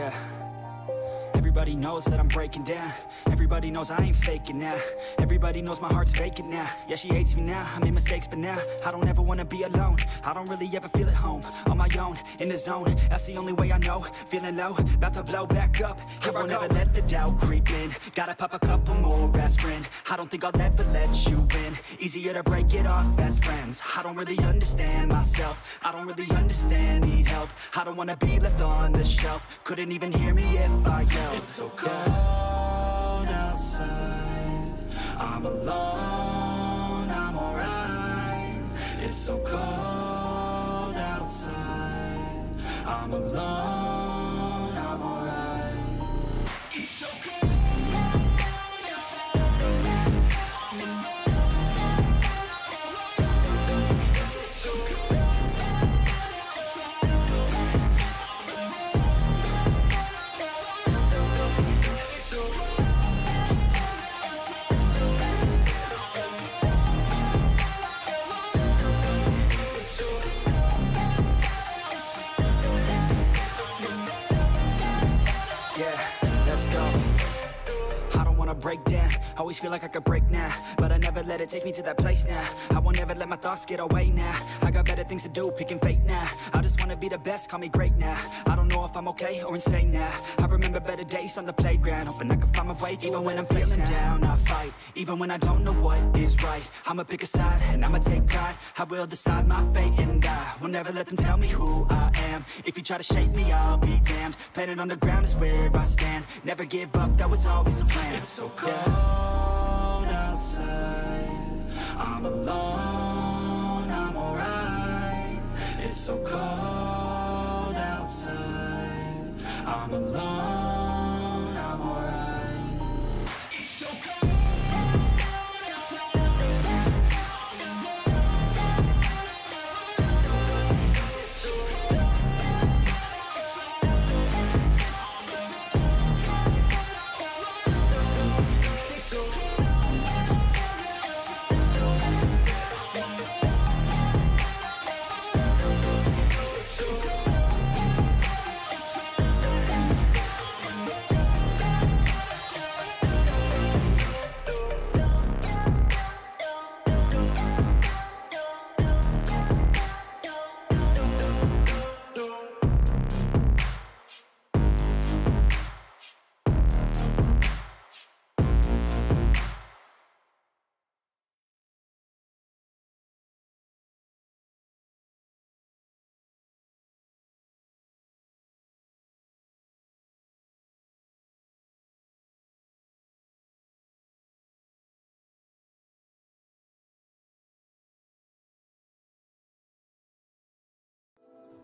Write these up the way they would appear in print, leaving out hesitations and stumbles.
Yeah. Everybody knows that I'm breaking down. Everybody knows I ain't faking now. Everybody knows my heart's vacant now. Yeah, she hates me now, I made mistakes but now I don't ever wanna be alone. I don't really ever feel at home. On my own, in the zone, that's the only way I know. Feeling low, about to blow back up. I won't ever let the doubt creep in. Gotta pop a couple more aspirin. I don't think I'll ever let you win. Easier to break it off best friends. I don't really understand myself. I don't really understand, need help. I don't wanna be left on the shelf. Couldn't even hear me if I yelled. It's so cold outside, I'm alone, I'm alright. It's so cold outside, I'm alone, I'm alright. It's so cold. Break down, always feel like I could break now, but I never let it take me to that place now. I won't ever let my thoughts get away now. I got better things to do, picking fate now. I just wanna be the best, call me great now. I don't know if I'm okay or insane now. I remember better days on the playground, hoping I can find my way. Even when I'm feeling down, I fight. Even when I don't know what is right, I'ma pick a side and I'ma take pride. I will decide my fate and I will never let them tell me who I am. If you try to shape me, I'll be damned. Planet on the ground is where I stand. Never give up, that was always the plan. It's so cold outside, I'm alone, I'm alright. It's so cold outside, I'm alone, I'm alright. It's so cold.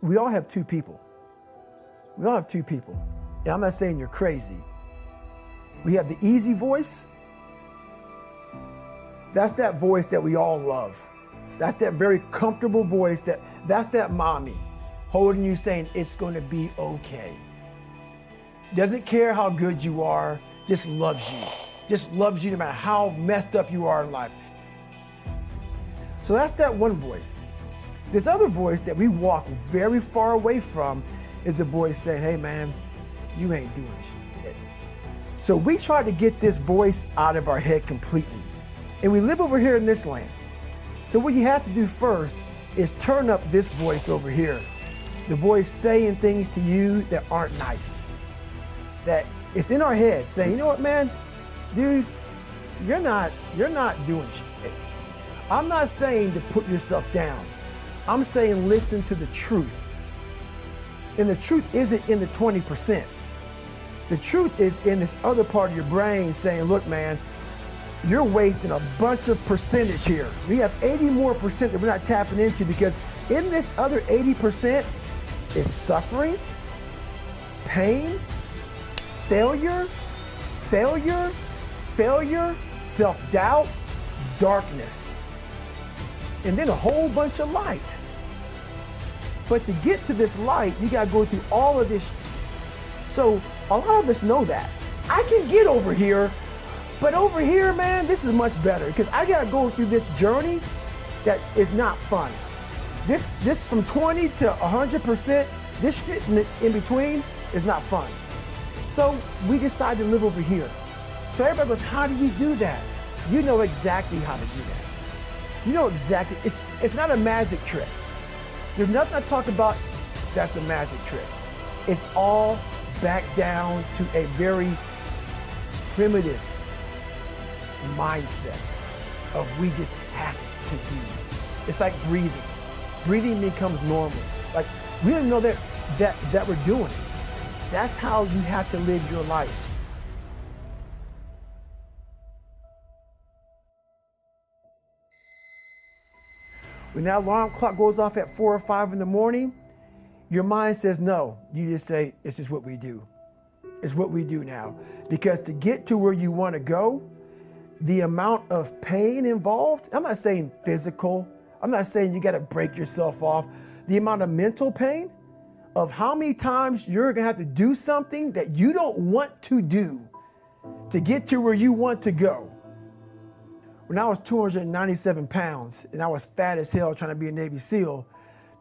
We all have two people. We all have two people. And I'm not saying you're crazy. We have the easy voice. That's that voice that we all love. That's that very comfortable voice that's that mommy holding you saying it's going to be okay. Doesn't care how good you are, just loves you. Just loves you no matter how messed up you are in life. So that's that one voice. This other voice that we walk very far away from is a voice saying, hey man, you ain't doing shit. So we try to get this voice out of our head completely. And we live over here in this land. So what you have to do first is turn up this voice over here. The voice saying things to you that aren't nice. That it's in our head saying, you know what man, dude, you're not doing shit. I'm not saying to put yourself down. I'm saying listen to the truth. And the truth isn't in the 20%. The truth is in this other part of your brain saying, look, man, you're wasting a bunch of percentage here. We have 80 more percent that we're not tapping into because in this other 80% is suffering, pain, failure, self-doubt, darkness, and then a whole bunch of light. But to get to this light, you gotta go through all of this. So a lot of us know that. I can get over here, but over here, man, this is much better because I gotta go through this journey that is not fun. This from 20 to 100%, this shit in between, It's not fun. So we decided to live over here. So everybody goes, how do you do that? You know exactly how to do that. You know exactly, it's not a magic trick. There's nothing I talk about that's a magic trick. It's all back down to a very primitive mindset of we just have to do. It's like breathing. Breathing becomes normal. Like we don't know that we're doing it. That's how you have to live your life. When that alarm clock goes off at 4 or 5 in the morning, your mind says no. You just say, it's just what we do. It's what we do now. Because to get to where you want to go, the amount of pain involved, I'm not saying physical, I'm not saying you got to break yourself off. The amount of mental pain of how many times you're going to have to do something that you don't want to do to get to where you want to go. When I was 297 pounds and I was fat as hell trying to be a Navy SEAL,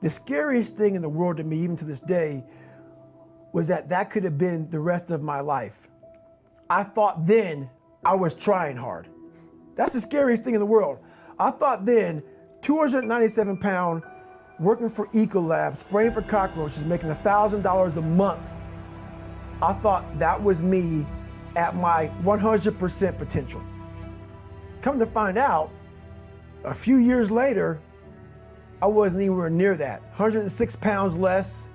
the scariest thing in the world to me, even to this day, was that could have been the rest of my life. I thought then I was trying hard. That's the scariest thing in the world. I thought then, 297 pound, working for Ecolab, spraying for cockroaches, making $1,000 a month. I thought that was me at my 100% potential. Come to find out, a few years later, I wasn't anywhere near that. 106 pounds less,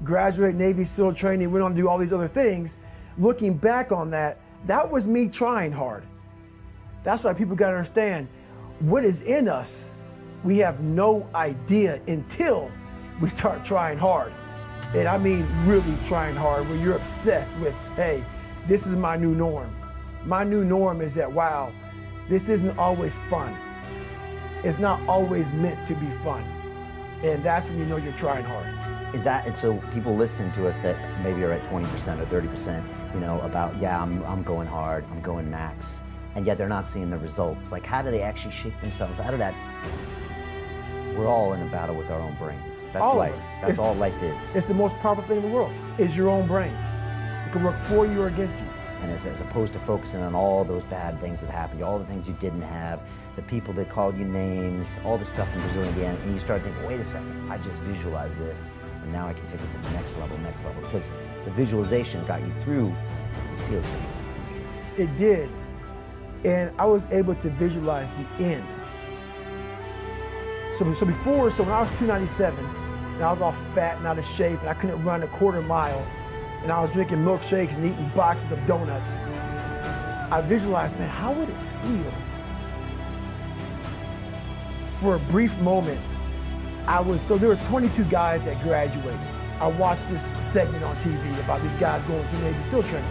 graduate Navy SEAL training, went on to do all these other things. Looking back on that, that was me trying hard. That's why people gotta understand, what is in us, we have no idea until we start trying hard. And I mean really trying hard, where you're obsessed with, hey, this is my new norm. My new norm is that, wow, this isn't always fun. It's not always meant to be fun. And that's when you know you're trying hard. Is that, and so people listening to us that maybe are at 20% or 30%, you know, about, yeah, I'm going hard, I'm going max, and yet they're not seeing the results. Like, how do they actually shake themselves out of that? We're all in a battle with our own brains. That's Always. life. That's all life is. It's the most powerful thing in the world, is your own brain. It can work for you or against you. And as opposed to focusing on all those bad things that happened, all the things you didn't have, the people that called you names, all the stuff in Brazil in the end, and you start thinking, wait a second, I just visualized this, and now I can take it to the next level, because the visualization got you through the SEAL training. It did, and I was able to visualize the end. So when I was 297, and I was all fat and out of shape, and I couldn't run a quarter mile, and I was drinking milkshakes and eating boxes of donuts, I visualized, man, how would it feel? For a brief moment, there was 22 guys that graduated. I watched this segment on TV about these guys going to Navy SEAL training.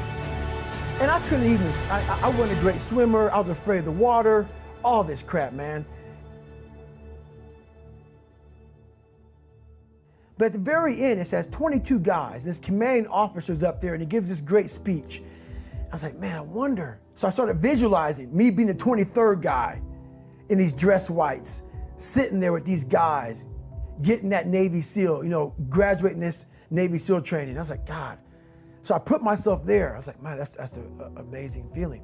And I couldn't even, I wasn't a great swimmer, I was afraid of the water, all this crap, man. But at the very end, it says 22 guys. This commanding officer's up there and he gives this great speech. I was like, man, I wonder. So I started visualizing me being the 23rd guy in these dress whites, sitting there with these guys, getting that Navy SEAL, you know, graduating this Navy SEAL training. I was like, God. So I put myself there. I was like, man, that's an amazing feeling.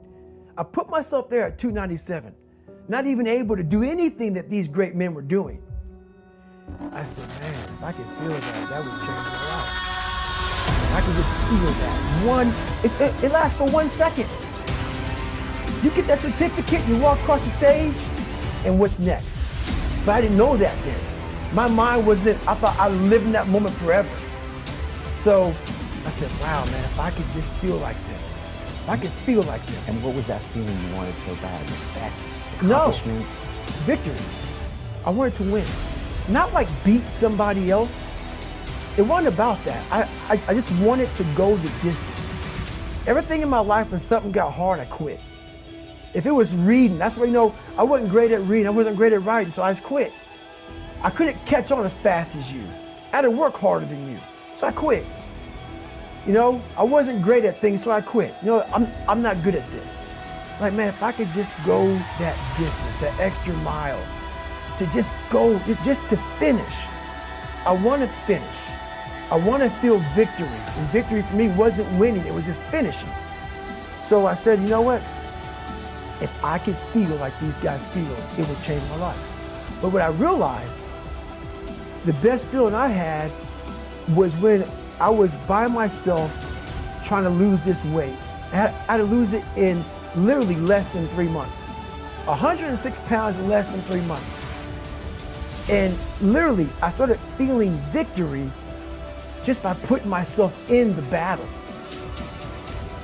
I put myself there at 297, not even able to do anything that these great men were doing. I said, man, if I could feel that would change my life. I could just feel that. It lasts for 1 second. You get that certificate, you walk across the stage, and what's next? But I didn't know that then. My mind was that I thought I lived in that moment forever. So I said, wow, man, if I could just feel like that. If I could feel like that. And what was that feeling you wanted so bad? Respect, No, accomplishment? victory. I wanted to win. Not like beat somebody else. It wasn't about that. I just wanted to go the distance. Everything in my life, when something got hard, I quit. If it was reading, that's where, you know, I wasn't great at reading, I wasn't great at writing, so I just quit. I couldn't catch on as fast as you. I had to work harder than you, so I quit. You know, I wasn't great at things, so I quit. You know, I'm not good at this. Like, man, if I could just go that distance, that extra mile, to just go, just to finish. I want to finish. I want to feel victory. And victory for me wasn't winning, it was just finishing. So I said, you know what? If I could feel like these guys feel, it would change my life. But what I realized, the best feeling I had was when I was by myself trying to lose this weight. I had to lose it in literally less than 3 months. 106 pounds in less than 3 months. And literally, I started feeling victory just by putting myself in the battle.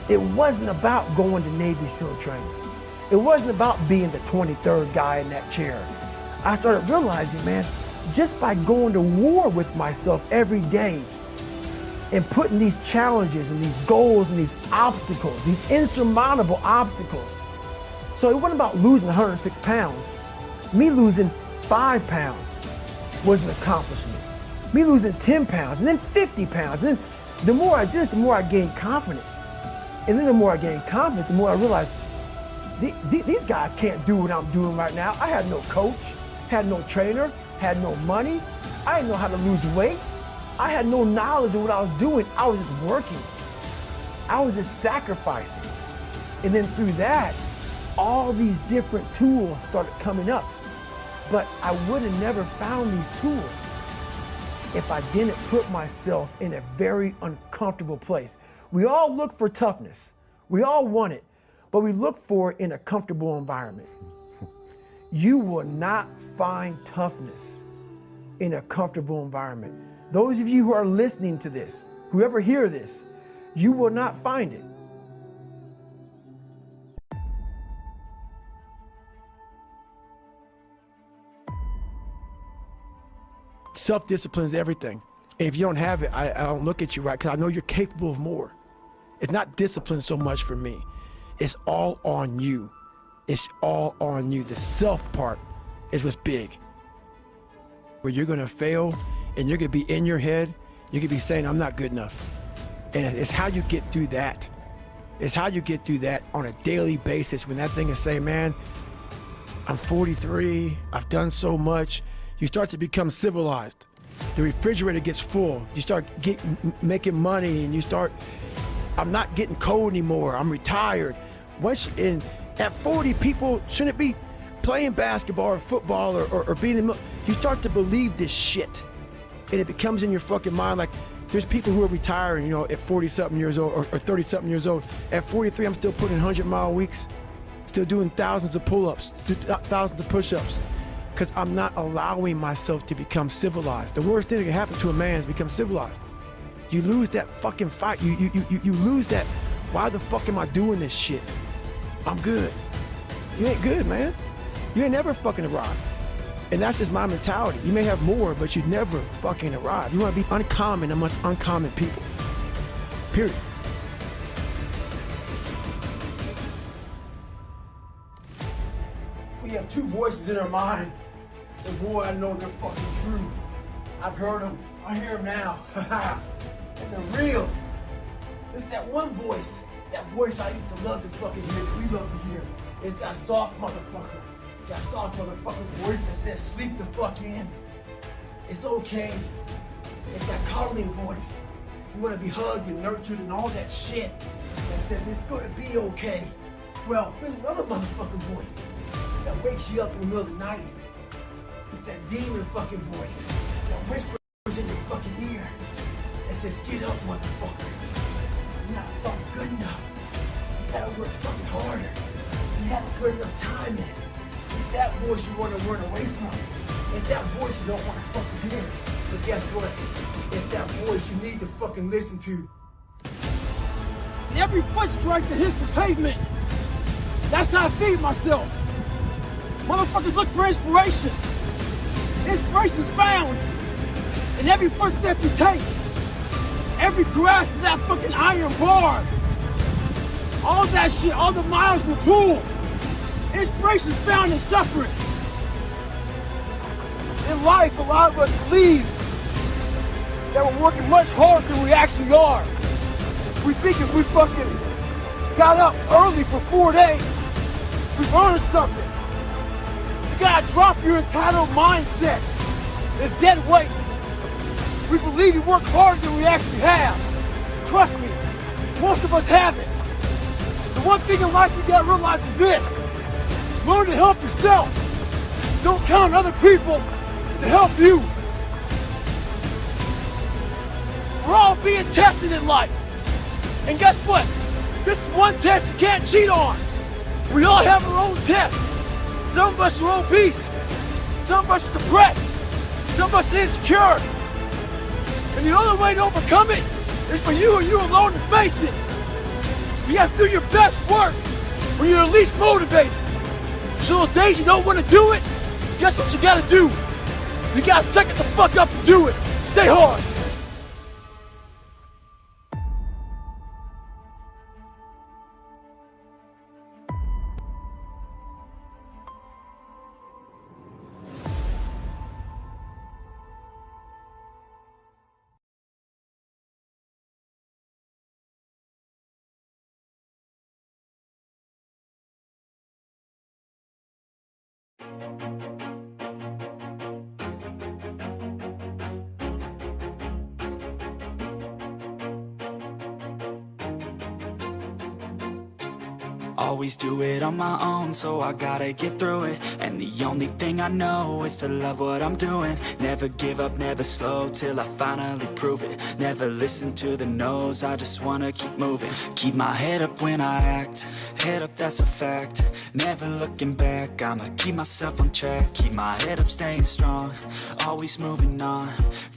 It wasn't about going to Navy SEAL training. It wasn't about being the 23rd guy in that chair. I started realizing, man, just by going to war with myself every day and putting these challenges and these goals and these obstacles, these insurmountable obstacles. So it wasn't about losing 106 pounds. Me losing 5 pounds was an accomplishment. Me losing 10 pounds and then 50 pounds. And then the more I did this, the more I gained confidence. And then the more I gained confidence, the more I realized these guys can't do what I'm doing right now. I had no coach, had no trainer, had no money. I didn't know how to lose weight. I had no knowledge of what I was doing. I was just working. I was just sacrificing. And then through that, all these different tools started coming up. But I would have never found these tools if I didn't put myself in a very uncomfortable place. We all look for toughness. We all want it, but we look for it in a comfortable environment. You will not find toughness in a comfortable environment. Those of you who are listening to this, whoever hear this, you will not find it. Self-discipline is everything. And if you don't have it, I don't look at you right, because I know you're capable of more. It's not discipline so much for me. It's all on you. It's all on you. The self part is what's big. Where you're gonna fail and you're gonna be in your head, you're gonna be saying, I'm not good enough. And it's how you get through that. It's how you get through that on a daily basis when that thing is saying, man, I'm 43, I've done so much. You start to become civilized. The refrigerator gets full. You start making money and you start, I'm not getting cold anymore. I'm retired. At 40, people shouldn't be playing basketball or football or being in, you start to believe this shit. And it becomes in your fucking mind like, there's people who are retiring, you know, at 40-something years old or 30-something years old. At 43, I'm still putting 100-mile weeks, still doing thousands of pull-ups, thousands of push-ups. Because I'm not allowing myself to become civilized. The worst thing that can happen to a man is become civilized. You lose that fucking fight. You lose that, why the fuck am I doing this shit? I'm good. You ain't good, man. You ain't never fucking arrived. And that's just my mentality. You may have more, but you never fucking arrive. You want to be uncommon amongst uncommon people. Period. We have two voices in our mind. And boy, I know they're fucking true. I've heard them. I hear them now. And they're real. It's that one voice. That voice I used to love to fucking hear. That we love to hear. It's that soft motherfucker. That soft motherfucking voice that says, sleep the fuck in. It's okay. It's that cuddling voice. You want to be hugged and nurtured and all that shit. That says, it's going to be okay. Well, there's another motherfucking voice that wakes you up in the middle of the night. It's that demon fucking voice that whispers in your fucking ear that says, get up, motherfucker. You're not fucking good enough. You gotta work fucking harder. You haven't put enough time in. It's that voice you want to run away from. It's that voice you don't want to fucking hear. But guess what? It's that voice you need to fucking listen to. And every foot strike that hits the pavement, that's how I feed myself. Motherfuckers look for inspiration. Inspiration's found in every footstep you take. Every grasp of that fucking iron bar. All that shit, all the miles in the pool. Inspiration's found in suffering. In life, a lot of us believe that we're working much harder than we actually are. We think if we fucking got up early for 4 days, we've earned something. You gotta drop your entitled mindset. It's dead weight. We believe we work harder than we actually have. Trust me, most of us haven't. The one thing in life you gotta realize is this: learn to help yourself. Don't count on other people to help you. We're all being tested in life. And guess what? This is one test you can't cheat on. We all have our own test. Some of us are obese. Some of us are depressed. Some of us are insecure. And the only way to overcome it is for you and you alone to face it. You have to do your best work when you're least motivated. So those days you don't want to do it, guess what you gotta do? You gotta suck it the fuck up and do it. Stay hard. Always do it on my own, so I gotta get through it. And the only thing I know is to love what I'm doing. Never give up, never slow, till I finally prove it. Never listen to the no's, I just wanna keep moving. Keep my head up when I act, head up, that's a fact. Never looking back, I'ma keep myself on track. Keep my head up, staying strong, always moving on.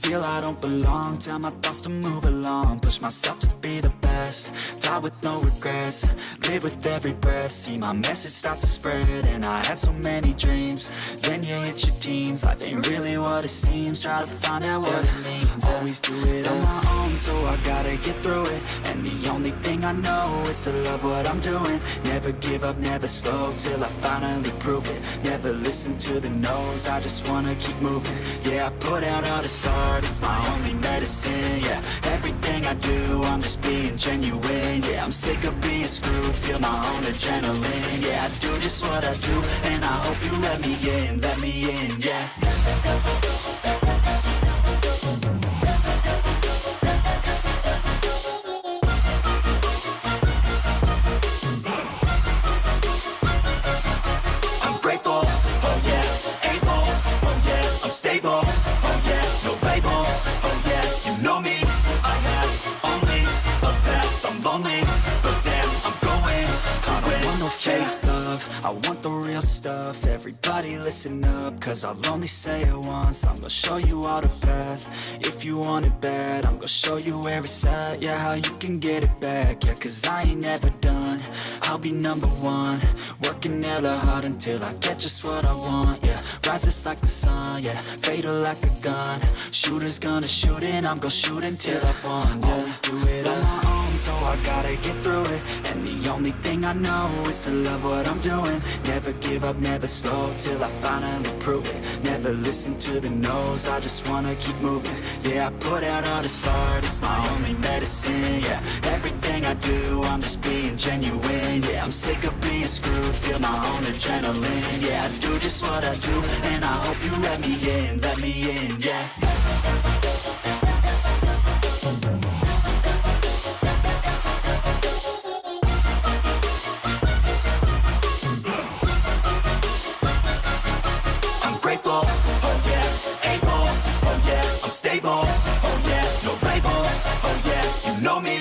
Feel I don't belong, tell my thoughts to move along. Push myself to be the best, die with no regrets. Live with every breath, see my message start to spread. And I had so many dreams, then you hit your teens. Life ain't really what it seems, try to find out what it means. Always do it on my own, so I gotta get through it. And the only thing I know is to love what I'm doing. Never give up, never slow, till I finally prove it. Never listen to the no's, I just wanna keep moving. Yeah, I put out all this art, it's my only medicine. Yeah, everything I do, I'm just being genuine. Yeah, I'm sick of being screwed, feel my own adrenaline. Yeah, I do just what I do, and I hope you let me in, yeah. I'm grateful, oh yeah, able, oh yeah, I'm stable, oh yeah, no label, oh yeah, you know me, I have only a path, I'm lonely, but damn, I'm going to win. I want no fake love, I want the real stuff. Everybody listen up, cause I'll only say it once. I'm gonna show you all the path, if you want it bad. I'm gonna show you where it's at, yeah, how you can get it back. Yeah, cause I ain't never done, I'll be number one. Working hella hard until I get just what I want, yeah. Rises like the sun, yeah, fatal like a gun. Shooter's gonna shoot and I'm gonna shoot until I won, yeah. Always do it on my own, so I gotta get through it. And the only thing I know is to love what I'm doing. Never give up, never slow, till I finally prove it. Never listen to the no's, I just wanna keep moving. Yeah, I put out all this art, it's my only medicine. Yeah, everything I do, I'm just being genuine. Yeah, I'm sick of being screwed, feel my own adrenaline. Yeah, I do just what I do, and I hope you let me in, yeah. Oh yeah, able, oh yeah, I'm stable, oh yeah, no label, oh yeah, you know me.